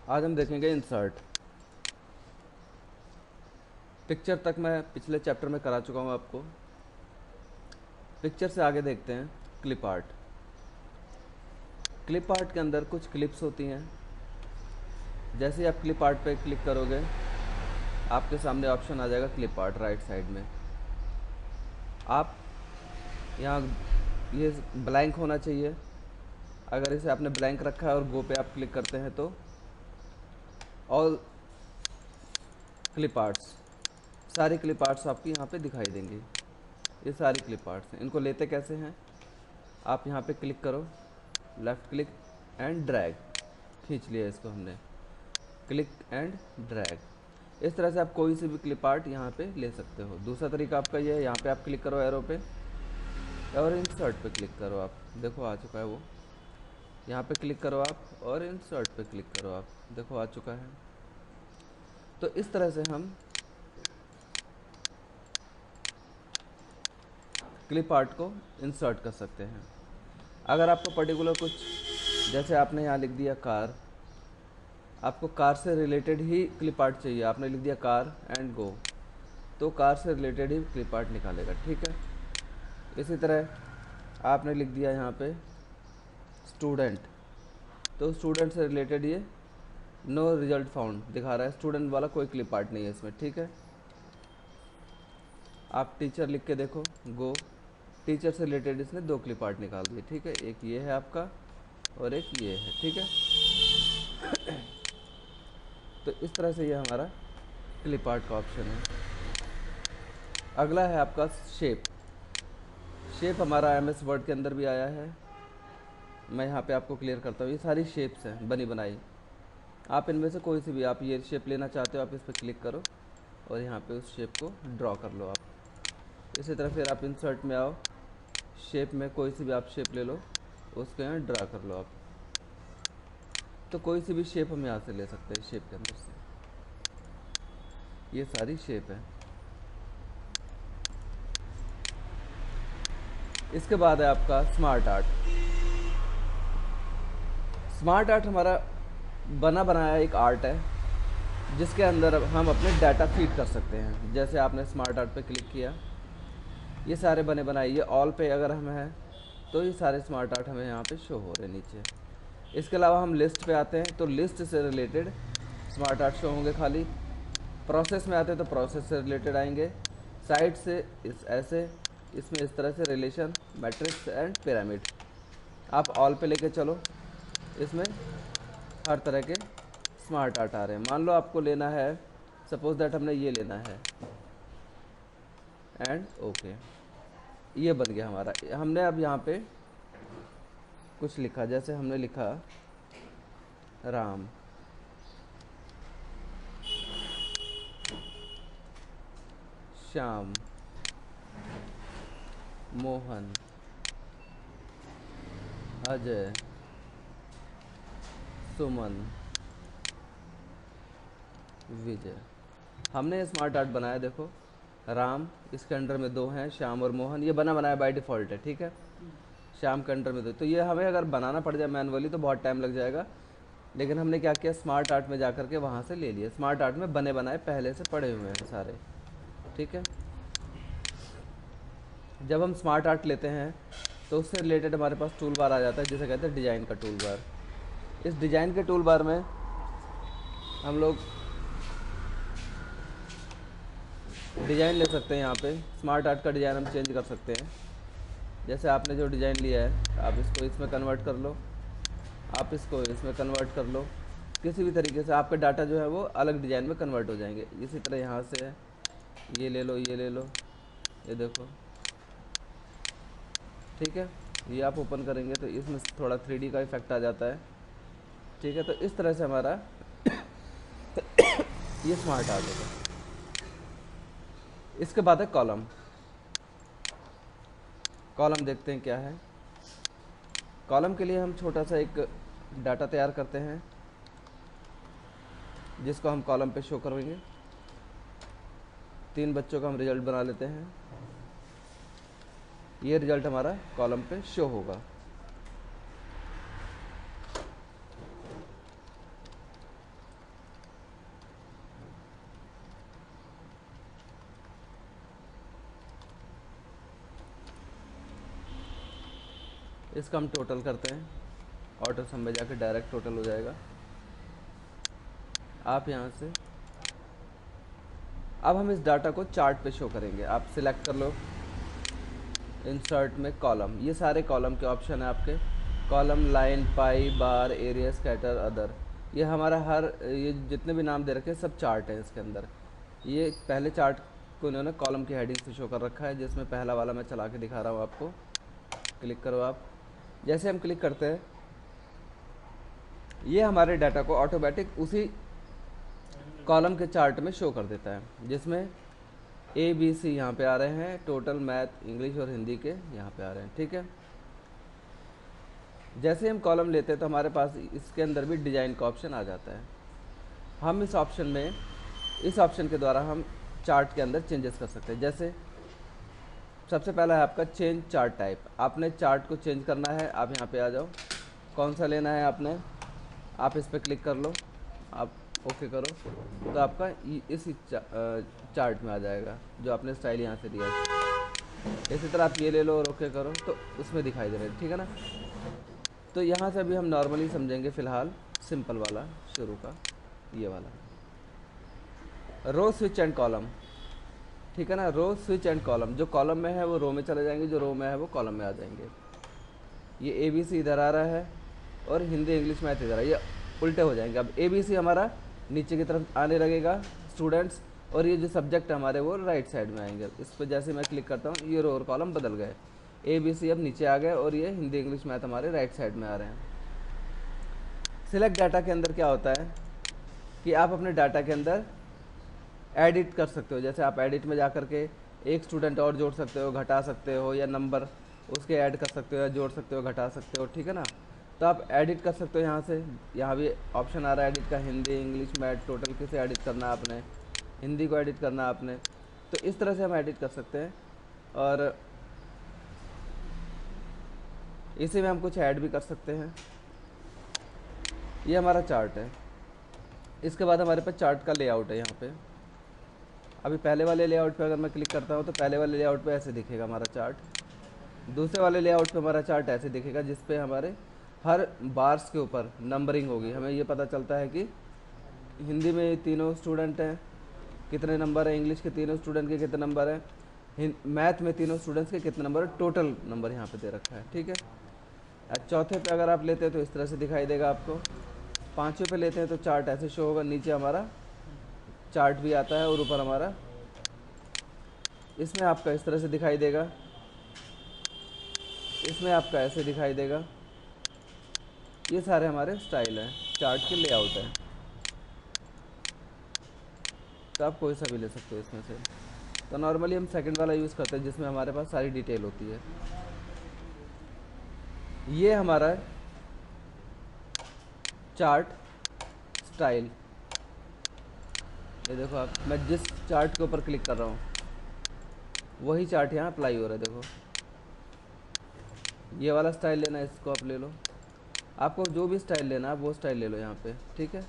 आज हम देखेंगे इंसर्ट। पिक्चर तक मैं पिछले चैप्टर में करा चुका हूँ आपको। पिक्चर से आगे देखते हैं क्लिप आर्ट। क्लिप आर्ट के अंदर कुछ क्लिप्स होती हैं। जैसे ही आप क्लिप आर्ट पे क्लिक करोगे आपके सामने ऑप्शन आ जाएगा क्लिप आर्ट राइट साइड में। आप यहाँ ये ब्लैंक होना चाहिए। अगर इसे आपने ब्लैंक रखा है और गो पे आप क्लिक करते हैं तो ऑल क्लिप आर्ट्स, सारी क्लिप आर्ट्स आपकी यहाँ पे दिखाई देंगी। ये सारी क्लिप आर्ट्स हैं। इनको लेते कैसे हैं, आप यहाँ पे क्लिक करो, लेफ़्ट क्लिक एंड ड्रैग, खींच लिया इसको हमने, क्लिक एंड ड्रैग। इस तरह से आप कोई सी भी क्लिप आर्ट यहाँ पे ले सकते हो। दूसरा तरीका आपका ये है, यहाँ पे आप क्लिक करो एरो पे और इंसर्ट पे क्लिक करो। आप देखो आ चुका है वो। यहाँ पे क्लिक करो आप और इंसर्ट पे क्लिक करो आप, देखो आ चुका है। तो इस तरह से हम क्लिप आर्ट को इंसर्ट कर सकते हैं। अगर आपको पर्टिकुलर कुछ, जैसे आपने यहाँ लिख दिया कार, आपको कार से रिलेटेड ही क्लिप आर्ट चाहिए, आपने लिख दिया कार एंड गो, तो कार से रिलेटेड ही क्लिप आर्ट निकालेगा, ठीक है। इसी तरह आपने लिख दिया यहाँ पे स्टूडेंट, तो स्टूडेंट से रिलेटेड ये नो रिजल्ट फाउंड दिखा रहा है, स्टूडेंट वाला कोई क्लिप आर्ट नहीं है इसमें, ठीक है। आप टीचर लिख के देखो, गो, टीचर से रिलेटेड इसने दो क्लिप आर्ट निकाल दिए, ठीक है। एक ये है आपका और एक ये है, ठीक है। तो इस तरह से ये हमारा क्लिप आर्ट का ऑप्शन है। अगला है आपका शेप। शेप हमारा एमएस वर्ड के अंदर भी आया है। मैं यहाँ पे आपको क्लियर करता हूँ। ये सारी शेप्स हैं बनी बनाई। आप इनमें से कोई सी भी, आप ये शेप लेना चाहते हो आप इस पर क्लिक करो और यहाँ पे उस शेप को ड्रॉ कर लो आप। इसी तरह फिर आप इंसर्ट में आओ, शेप में कोई सी भी आप शेप ले लो, उसको यहाँ ड्रा कर लो आप। तो कोई सी भी शेप हम यहाँ से ले सकते हैं शेप के अंदर से। ये सारी शेप है। इसके बाद है आपका स्मार्ट आर्ट। स्मार्ट आर्ट हमारा बना बनाया एक आर्ट है जिसके अंदर हम अपने डाटा फीड कर सकते हैं। जैसे आपने स्मार्ट आर्ट पे क्लिक किया, ये सारे बने बनाए, ये ऑल पे अगर हम हैं तो ये सारे स्मार्ट आर्ट हमें यहाँ पे शो हो रहे हैं नीचे। इसके अलावा हम लिस्ट पे आते हैं तो लिस्ट से रिलेटेड स्मार्ट आर्ट शो होंगे खाली। प्रोसेस में आते हैं तो प्रोसेस से रिलेटेड आएंगे। साइड से इस ऐसे, इसमें इस तरह से रिलेशन, मैट्रिक्स एंड पिरामिड। आप ऑल पे लेके चलो, इसमें हर तरह के स्मार्ट आर्ट आ रहे हैं। मान लो आपको लेना है, सपोज दैट हमने ये लेना है एंड ओके, ये बन गया हमारा। हमने अब यहाँ पे कुछ लिखा, जैसे हमने लिखा राम, श्याम, मोहन, अजय, सुमन, विजय। हमने स्मार्ट आर्ट बनाया, देखो राम, इसके अंडर में दो हैं, श्याम और मोहन। ये बना बनाया बाय डिफ़ॉल्ट है, ठीक है। श्याम के अंडर में दो, तो ये हमें अगर बनाना पड़ जाए मैनुअली तो बहुत टाइम लग जाएगा। लेकिन हमने क्या किया, स्मार्ट आर्ट में जा कर के वहाँ से ले लिए। स्मार्ट आर्ट में बने बनाए पहले से पड़े हुए हैं सारे, ठीक है। जब हम स्मार्ट आर्ट लेते हैं तो उससे रिलेटेड हमारे पास टूल बार आ जाता है जिसे कहते हैं डिज़ाइन का टूल बार। इस डिज़ाइन के टूल बार में हम लोग डिज़ाइन ले सकते हैं। यहाँ पे स्मार्ट आर्ट का डिज़ाइन हम चेंज कर सकते हैं। जैसे आपने जो डिज़ाइन लिया है आप इसको इसमें कन्वर्ट कर लो, आप इसको इसमें कन्वर्ट कर लो, किसी भी तरीके से आपके डाटा जो है वो अलग डिज़ाइन में कन्वर्ट हो जाएंगे। इसी तरह यहाँ से है, ये ले लो, ये ले लो, ये देखो, ठीक है। ये आप ओपन करेंगे तो इसमें थोड़ा 3D का इफेक्ट आ जाता है, ठीक है। तो इस तरह से हमारा ये स्मार्ट आर्ट होगा। इसके बाद है कॉलम। कॉलम देखते हैं क्या है। कॉलम के लिए हम छोटा सा एक डाटा तैयार करते हैं जिसको हम कॉलम पे शो करेंगे। 3 बच्चों का हम रिजल्ट बना लेते हैं। ये रिजल्ट हमारा कॉलम पे शो होगा। इसका हम टोटल करते हैं, ऑटो सम में जाके डायरेक्ट टोटल हो जाएगा। आप यहाँ से अब हम इस डाटा को चार्ट पे शो करेंगे। आप सिलेक्ट कर लो इंसर्ट में कॉलम, ये सारे कॉलम के ऑप्शन है आपके, कॉलम, लाइन, पाई, बार, एरिया, स्कैटर, अदर। ये हमारा ये जितने भी नाम दे रखे हैं सब चार्ट है इसके अंदर। ये पहले चार्ट को इन्होंने कॉलम की हेडिंग से शो कर रखा है, जिसमें पहला वाला मैं चला के दिखा रहा हूँ आपको। क्लिक करो आप, जैसे हम क्लिक करते हैं ये हमारे डाटा को ऑटोमेटिक उसी कॉलम के चार्ट में शो कर देता है, जिसमें ए बी सी यहाँ पे आ रहे हैं, टोटल, मैथ, इंग्लिश और हिंदी के यहाँ पे आ रहे हैं। ठीक है, जैसे हम कॉलम लेते हैं तो हमारे पास इसके अंदर भी डिजाइन का ऑप्शन आ जाता है। हम इस ऑप्शन के द्वारा हम चार्ट के अंदर चेंजेस कर सकते हैं। जैसे सबसे पहला है आपका चेंज चार्ट टाइप। आपने चार्ट को चेंज करना है, आप यहाँ पे आ जाओ, कौन सा लेना है आपने, आप इस पर क्लिक कर लो, आप ओके करो, तो आपका इस चार्ट में आ जाएगा जो आपने स्टाइल यहाँ से दिया है। इसी तरह आप ये ले लो और ओके करो तो उसमें दिखाई दे रहा है। ठीक है ना, तो यहाँ से अभी हम नॉर्मली समझेंगे फ़िलहाल सिंपल वाला शुरू का, ये वाला रो स्विच एंड कॉलम। ठीक है ना, रो स्विच एंड कॉलम, जो कॉलम में है वो रो में चले जाएंगे, जो रो में है वो कॉलम में आ जाएंगे। ये ए बी सी इधर आ रहा है और हिंदी, इंग्लिश, मैथ इधर है, ये उल्टे हो जाएंगे। अब ए बी सी हमारा नीचे की तरफ आने लगेगा स्टूडेंट्स, और ये जो सब्जेक्ट हमारे वो राइट साइड में आएंगे। इस पर जैसे मैं क्लिक करता हूँ ये रो और कॉलम बदल गए, ए बी सी अब नीचे आ गए और ये हिंदी, इंग्लिश, मैथ हमारे राइट साइड में आ रहे हैं। सिलेक्ट डाटा के अंदर क्या होता है कि आप अपने डाटा के अंदर एडिट कर सकते हो। जैसे आप एडिट में जा कर के एक स्टूडेंट और जोड़ सकते हो, घटा सकते हो, या नंबर उसके ऐड कर सकते हो, या जोड़ सकते हो, घटा सकते हो। ठीक है ना, तो आप एडिट कर सकते हो यहाँ से। यहाँ भी ऑप्शन आ रहा है एडिट का, हिंदी, इंग्लिश, मैथ, टोटल किसे एडिट करना है आपने, हिंदी को एडिट करना है आपने, तो इस तरह से हम एडिट कर सकते हैं। और इसी में हम कुछ ऐड भी कर सकते हैं। ये हमारा चार्ट है। इसके बाद हमारे पास चार्ट का लेआउट है यहाँ पे। अभी पहले वाले लेआउट पे अगर मैं क्लिक करता हूँ तो पहले वाले लेआउट पे ऐसे दिखेगा हमारा चार्ट। दूसरे वाले लेआउट पे हमारा चार्ट ऐसे दिखेगा, जिस पे हमारे हर बार्स के ऊपर नंबरिंग होगी। हमें ये पता चलता है कि हिंदी में तीनों स्टूडेंट हैं, कितने नंबर है, इंग्लिश के तीनों स्टूडेंट के कितने नंबर है, मैथ में तीनों स्टूडेंट्स के कितने नंबर है, टोटल नंबर यहाँ पे दे रखा है। ठीक है, चौथे पे अगर आप लेते हैं तो इस तरह से दिखाई देगा आपको। पाँचवें पे लेते हैं तो चार्ट ऐसे शो होगा, नीचे हमारा चार्ट भी आता है और ऊपर हमारा, इसमें आपका इस तरह से दिखाई देगा, इसमें आपका ऐसे दिखाई देगा। ये सारे हमारे स्टाइल हैं, चार्ट के लेआउट है। तो आप कोई सा भी ले सकते हो इसमें से। तो नॉर्मली हम सेकंड वाला यूज़ करते हैं जिसमें हमारे पास सारी डिटेल होती है। ये हमारा चार्ट स्टाइल, ये देखो आप, मैं जिस चार्ट के ऊपर क्लिक कर रहा हूँ वही चार्ट यहाँ अप्लाई हो रहा है। देखो ये वाला स्टाइल लेना है, इसको आप ले लो। आपको जो भी स्टाइल लेना है वो स्टाइल ले लो यहाँ पे। ठीक है,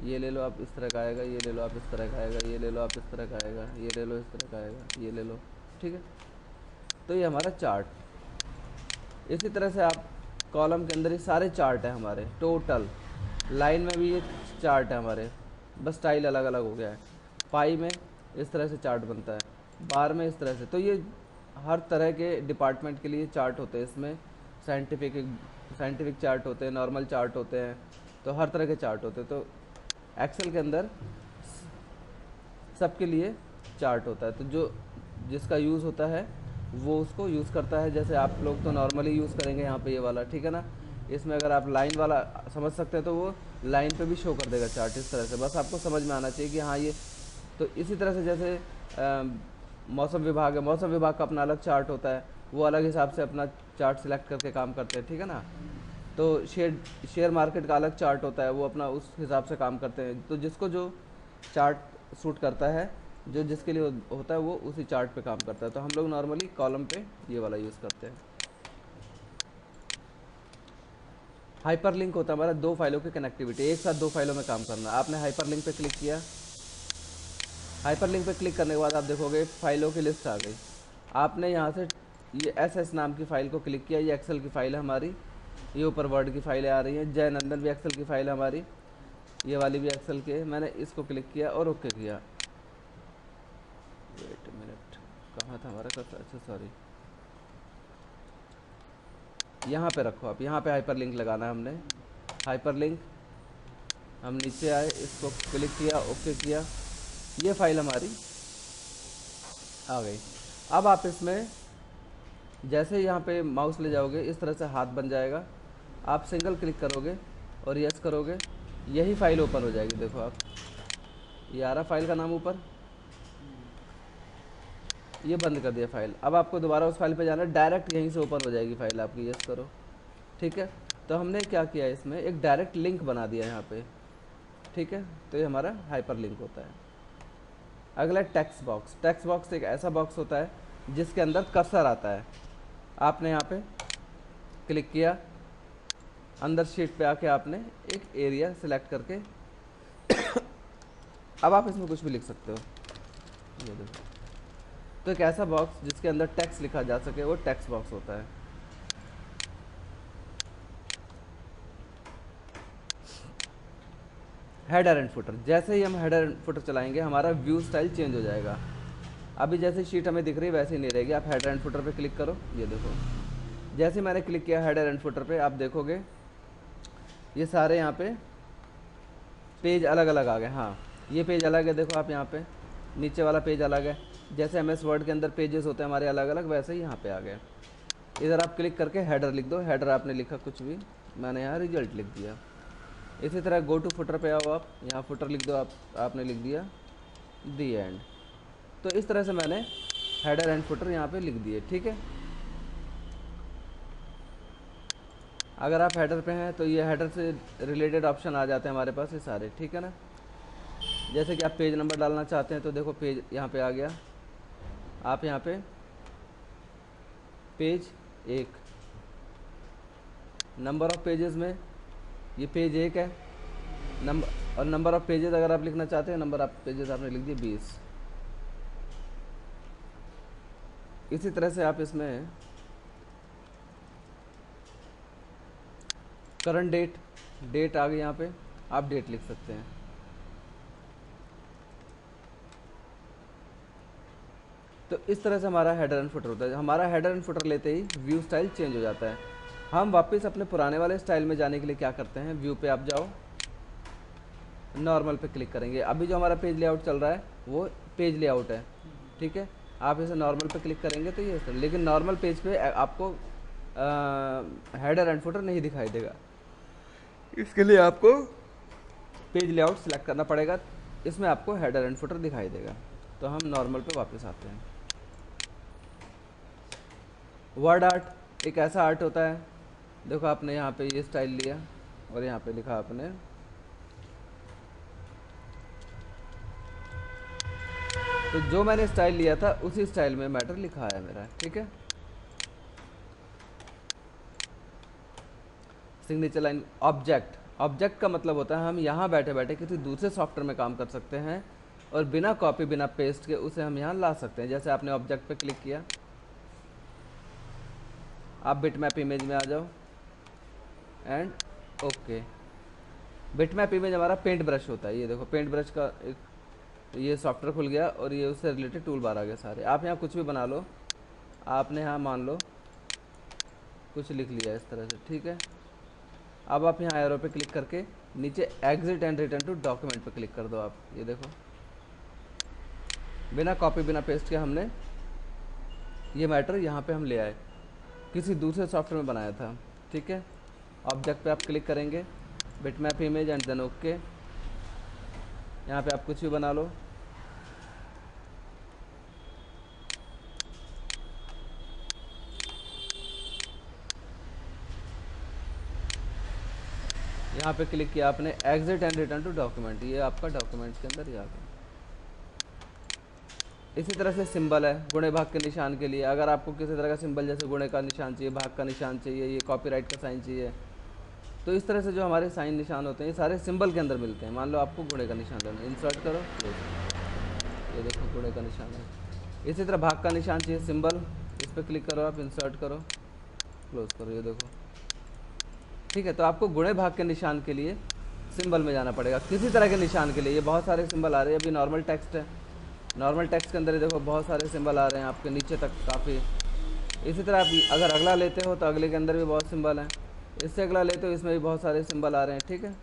ये ले लो आप, इस तरह का आएगा, ये ले लो आप, इस तरह का आएगा, ये ले लो आप, इस तरह का आएगा, ये ले लो, इस तरह का आएगा, ये ले लो। ठीक है, तो ये हमारा चार्ट। इसी तरह से आप कॉलम के अंदर ये सारे चार्ट है हमारे टोटल। लाइन में भी ये चार्ट है हमारे, बस स्टाइल अलग अलग हो गया है। पाई में इस तरह से चार्ट बनता है, बार में इस तरह से। तो ये हर तरह के डिपार्टमेंट के लिए चार्ट होते हैं इसमें। साइंटिफिक चार्ट होते हैं, नॉर्मल चार्ट होते हैं, तो हर तरह के चार्ट होते हैं। तो एक्सेल के अंदर सबके लिए चार्ट होता है, तो जो जिसका यूज़ होता है वो उसको यूज़ करता है। जैसे आप लोग तो नॉर्मली यूज़ करेंगे यहाँ पे ये वाला, ठीक है ना। इसमें अगर आप लाइन वाला समझ सकते हैं तो वो लाइन पे भी शो कर देगा चार्ट इस तरह से। बस आपको समझ में आना चाहिए कि हाँ ये, तो इसी तरह से जैसे मौसम विभाग है, मौसम विभाग का अपना अलग चार्ट होता है, वो अलग हिसाब से अपना चार्ट सिलेक्ट करके काम करते हैं, ठीक है ना। तो शेयर मार्केट का अलग चार्ट होता है, वो अपना उस हिसाब से काम करते हैं। तो जिसको जो चार्ट सूट करता है, जो जिसके लिए होता है वो उसी चार्ट पे काम करता है। तो हम लोग नॉर्मली कॉलम पे ये वाला यूज़ करते हैं। हाइपरलिंक होता है हमारा दो फाइलों की कनेक्टिविटी, एक साथ दो फाइलों में काम करना। आपने हाइपरलिंक पे क्लिक किया, हाइपरलिंक पे क्लिक करने के बाद आप देखोगे फाइलों की लिस्ट आ गई। आपने यहाँ से ये एस एस नाम की फ़ाइल को क्लिक किया, ये एक्सेल की फ़ाइल है हमारी, ये ऊपर वर्ड की फ़ाइलें आ रही हैं, जय नंदन भी एक्सेल की फ़ाइल है हमारी, ये वाली भी एक्सेल की है। मैंने इसको क्लिक किया और ओके किया। वेट मिनट, कहाँ था हमारा कर्सर? अच्छा सॉरी, यहाँ पे रखो आप, यहाँ पे हाइपर लिंक लगाना है हमने, हाइपर लिंक। हम नीचे आए, इसको क्लिक किया, ओके किया, ये फाइल हमारी आ गई। अब आप इसमें जैसे यहाँ पे माउस ले जाओगे इस तरह से हाथ बन जाएगा, आप सिंगल क्लिक करोगे और यस करोगे, यही फाइल ओपन हो जाएगी। देखो आप, ये आ रहा फाइल का नाम ऊपर, ये बंद कर दिया फाइल। अब आपको दोबारा उस फाइल पे जाना है, डायरेक्ट यहीं से ओपन हो जाएगी फाइल आपकी, यस करो, ठीक है। तो हमने क्या किया, इसमें एक डायरेक्ट लिंक बना दिया यहाँ पे, ठीक है। तो ये हमारा हाइपर लिंक होता है। अगला टेक्स्ट बॉक्स। टेक्स्ट बॉक्स एक ऐसा बॉक्स होता है जिसके अंदर कर्सर आता है। आपने यहाँ पे क्लिक किया, अंदर शीट पे आके आपने एक एरिया सिलेक्ट करके अब आप इसमें कुछ भी लिख सकते हो, ये देखो। तो एक ऐसा बॉक्स जिसके अंदर टेक्स्ट लिखा जा सके वो टेक्स्ट बॉक्स होता है। हेडर एंड फुटर, जैसे ही हम हेडर एंड फुटर चलाएंगे हमारा व्यू स्टाइल चेंज हो जाएगा। अभी जैसे शीट हमें दिख रही है वैसे ही नहीं रहेगी। आप हेडर एंड फुटर पे क्लिक करो, ये देखो, जैसे मैंने क्लिक किया हेडर एंड फुटर पे, आप देखोगे ये सारे यहाँ पे पेज अलग अलग आ गए। हाँ, ये पेज अलग है, देखो आप यहाँ पे नीचे वाला पेज अलग है। जैसे MS वर्ड के अंदर पेजेस होते हैं हमारे अलग अलग, वैसे ही यहाँ पे आ गए। इधर आप क्लिक करके हेडर लिख दो, हेडर आपने लिखा कुछ भी, मैंने यहाँ रिजल्ट लिख दिया। इसी तरह गो टू फुटर पे आओ आप, यहाँ फुटर लिख दो, आपने लिख दिया दी एंड। तो इस तरह से मैंने हेडर एंड फुटर यहाँ पे लिख दिए, ठीक है। अगर आप हेडर पे हैं तो ये हेडर से रिलेटेड ऑप्शन आ जाते हैं हमारे पास ये सारे, ठीक है ना। जैसे कि आप पेज नंबर डालना चाहते हैं तो देखो पेज यहाँ पे आ गया, आप यहाँ पे पेज 1, नंबर ऑफ़ पेजेस में ये पेज 1 है, नंबर, और नंबर ऑफ़ पेजेस अगर आप लिखना चाहते हैं, नंबर ऑफ़ पेजेस आपने लिख दिए 20। इसी तरह से आप इसमें करंट डेट, डेट आ गई यहाँ पे, आप डेट लिख सकते हैं। तो इस तरह से हमारा हेडर एंड फुटर होता है। हमारा हेडर एंड फुटर लेते ही व्यू स्टाइल चेंज हो जाता है। हम वापस अपने पुराने वाले स्टाइल में जाने के लिए क्या करते हैं, व्यू पे आप जाओ, नॉर्मल पे क्लिक करेंगे। अभी जो हमारा पेज लेआउट चल रहा है वो पेज लेआउट है, ठीक है। आप इसे नॉर्मल पे क्लिक करेंगे तो ये, लेकिन नॉर्मल पेज पे आपको हेडर एंड फुटर नहीं दिखाई देगा। इसके लिए आपको पेज लेआउट सेलेक्ट करना पड़ेगा, इसमें आपको हेडर एंड फुटर दिखाई देगा। तो हम नॉर्मल पे वापस आते हैं। वर्ड आर्ट एक ऐसा आर्ट होता है, देखो आपने यहाँ पे ये स्टाइल लिया और यहाँ पे लिखा आपने, तो जो मैंने स्टाइल लिया था उसी स्टाइल में मैटर लिखा है मेरा, ठीक है। Signature line. ऑब्जेक्ट, ऑब्जेक्ट का मतलब होता है हम यहाँ बैठे बैठे किसी दूसरे सॉफ्टवेयर में काम कर सकते हैं और बिना कॉपी बिना पेस्ट के उसे हम यहाँ ला सकते हैं। जैसे आपने ऑब्जेक्ट पे क्लिक किया, आप बिटमैप इमेज में आ जाओ एंड ओके। बिटमैप इमेज हमारा पेंट ब्रश होता है, ये देखो पेंट ब्रश का एक ये सॉफ्टवेयर खुल गया और ये उससे रिलेटेड टूल बार आ गए सारे। आप यहाँ कुछ भी बना लो, आपने यहाँ मान लो कुछ लिख लिया इस तरह से, ठीक है। अब आप यहाँ एरो पे क्लिक करके नीचे exit and return to document पे क्लिक कर दो आप, ये देखो बिना कॉपी बिना पेस्ट के हमने ये मैटर यहाँ पे हम ले आए, किसी दूसरे सॉफ्टवेयर में बनाया था, ठीक है। ऑब्जेक्ट पे आप क्लिक करेंगे, bitmap image and then okay. यहाँ पे आप कुछ भी बना लो, यहाँ पे क्लिक किया आपने, exit and return to document, ये आपका डॉक्यूमेंट के अंदर ही आ गया। इसी तरह से सिंबल है गुणे भाग के निशान के लिए, अगर आपको किसी तरह का सिंबल जैसे गुणे का निशान चाहिए, भाग का निशान चाहिए, ये कॉपीराइट का साइन चाहिए, तो इस तरह से जो हमारे साइन निशान होते हैं ये सारे सिंबल के अंदर मिलते हैं। मान लो आपको गुणे का निशान लेना, इंसर्ट करो, ये देखो गुणे का निशान है। इसी तरह भाग का निशान चाहिए सिंबल, इस पर क्लिक करो, आप इंसर्ट करो, क्लोज करो, ये देखो। ठीक है, तो आपको गुणे भाग के निशान के लिए सिंबल में जाना पड़ेगा। किसी तरह के निशान के लिए ये बहुत सारे सिंबल आ रहे हैं। अभी नॉर्मल टेक्स्ट है, नॉर्मल टेक्स्ट के अंदर ये देखो बहुत सारे सिंबल आ रहे हैं आपके नीचे तक काफ़ी। इसी तरह आप अगर अगला लेते हो तो अगले के अंदर भी बहुत सिंबल हैं, इससे अगला लेते हो इसमें भी बहुत सारे सिंबल आ रहे हैं। ठीक है,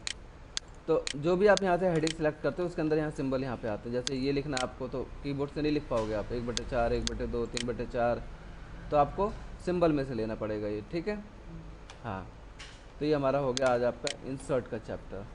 तो जो भी आप यहाँ से हेडिंग सेलेक्ट करते हो उसके अंदर यहाँ सिंबल यहाँ पे आते हैं। जैसे ये लिखना है आपको तो कीबोर्ड से नहीं लिख पाओगे आप, 1/4, 1/2, 3/4, तो आपको सिंबल में से लेना पड़ेगा ये। ठीक है, हाँ, तो ये हमारा हो गया आज आपका इंसर्ट का चैप्टर।